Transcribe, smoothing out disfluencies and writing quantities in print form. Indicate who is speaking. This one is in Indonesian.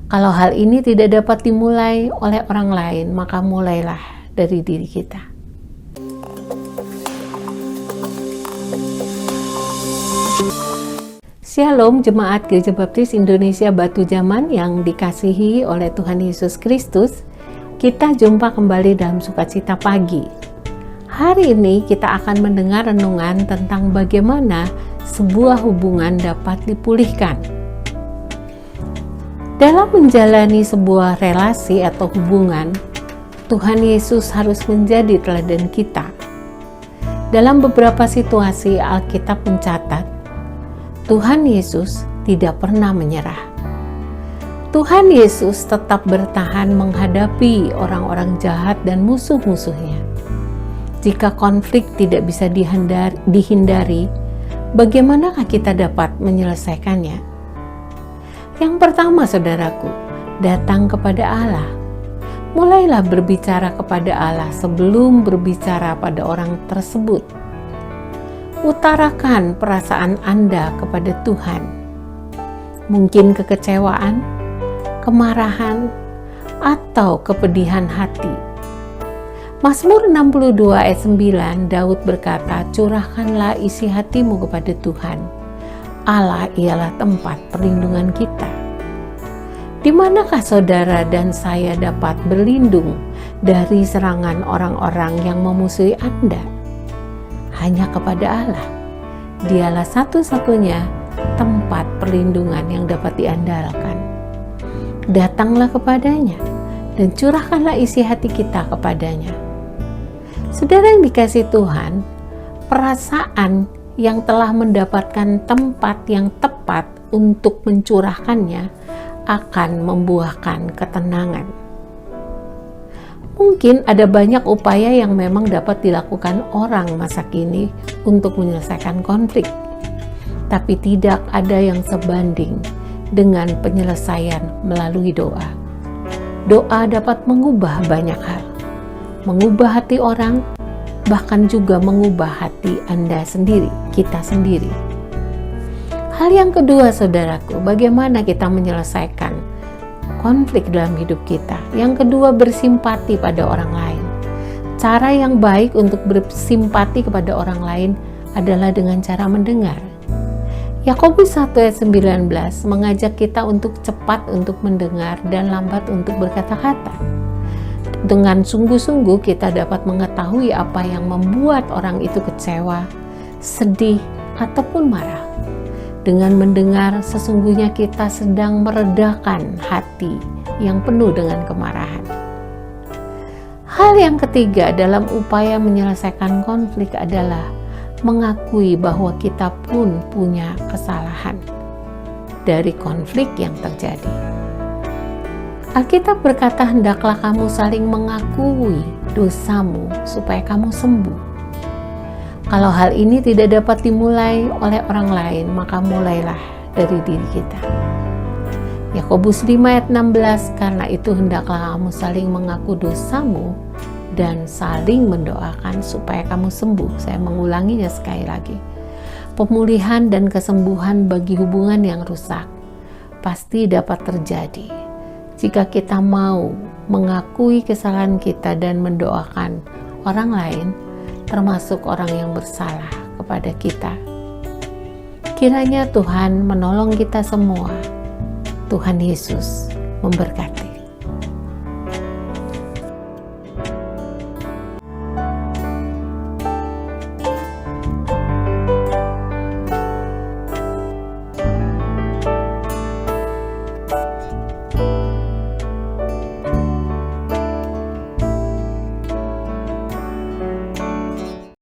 Speaker 1: Kalau hal ini tidak dapat dimulai oleh orang lain, maka mulailah dari diri kita. Shalom Jemaat Gereja Baptis Indonesia Batu Jaman yang dikasihi oleh Tuhan Yesus Kristus. Kita jumpa kembali dalam Sukacita Pagi. Hari ini kita akan mendengar renungan tentang bagaimana sebuah hubungan dapat dipulihkan. Dalam menjalani sebuah relasi atau hubungan, Tuhan Yesus harus menjadi teladan kita. Dalam beberapa situasi Alkitab mencatat, Tuhan Yesus tidak pernah menyerah. Tuhan Yesus tetap bertahan menghadapi orang-orang jahat dan musuh-musuhnya. Jika konflik tidak bisa dihindari, bagaimanakah kita dapat menyelesaikannya? Yang pertama, saudaraku, datang kepada Allah. Mulailah berbicara kepada Allah sebelum berbicara pada orang tersebut. Utarakan perasaan Anda kepada Tuhan. Mungkin kekecewaan, kemarahan, atau kepedihan hati. Mazmur 62 ayat 9, Daud berkata, "Curahkanlah isi hatimu kepada Tuhan. Allah ialah tempat perlindungan kita." Di manakah saudara dan saya dapat berlindung dari serangan orang-orang yang memusuhi Anda? Hanya kepada Allah. Dialah satu-satunya tempat perlindungan yang dapat diandalkan. Datanglah kepadanya dan curahkanlah isi hati kita kepadanya. Saudara yang dikasihi Tuhan, perasaan yang telah mendapatkan tempat yang tepat untuk mencurahkannya akan membuahkan ketenangan. Mungkin ada banyak upaya yang memang dapat dilakukan orang masa kini untuk menyelesaikan konflik, tapi tidak ada yang sebanding dengan penyelesaian melalui doa. Doa dapat mengubah banyak hal, mengubah hati orang, bahkan juga mengubah hati Anda sendiri, kita sendiri. Hal yang kedua, saudaraku, bagaimana kita menyelesaikan konflik dalam hidup kita? Yang kedua, bersimpati pada orang lain. Cara yang baik untuk bersimpati kepada orang lain adalah dengan cara mendengar. Yakobus 1 ayat 19 mengajak kita untuk cepat untuk mendengar dan lambat untuk berkata-kata. Dengan sungguh-sungguh kita dapat mengetahui apa yang membuat orang itu kecewa, sedih, ataupun marah. Dengan mendengar, sesungguhnya kita sedang meredakan hati yang penuh dengan kemarahan. Hal yang ketiga dalam upaya menyelesaikan konflik adalah mengakui bahwa kita pun punya kesalahan dari konflik yang terjadi. Alkitab berkata, "Hendaklah kamu saling mengakui dosamu supaya kamu sembuh." Kalau hal ini tidak dapat dimulai oleh orang lain, maka mulailah dari diri kita. Yakobus 5 ayat 16, "Karena itu hendaklah kamu saling mengaku dosamu dan saling mendoakan supaya kamu sembuh." Saya mengulanginya sekali lagi. Pemulihan dan kesembuhan bagi hubungan yang rusak pasti dapat terjadi jika kita mau mengakui kesalahan kita dan mendoakan orang lain, termasuk orang yang bersalah kepada kita. Kiranya Tuhan menolong kita semua. Tuhan Yesus memberkati.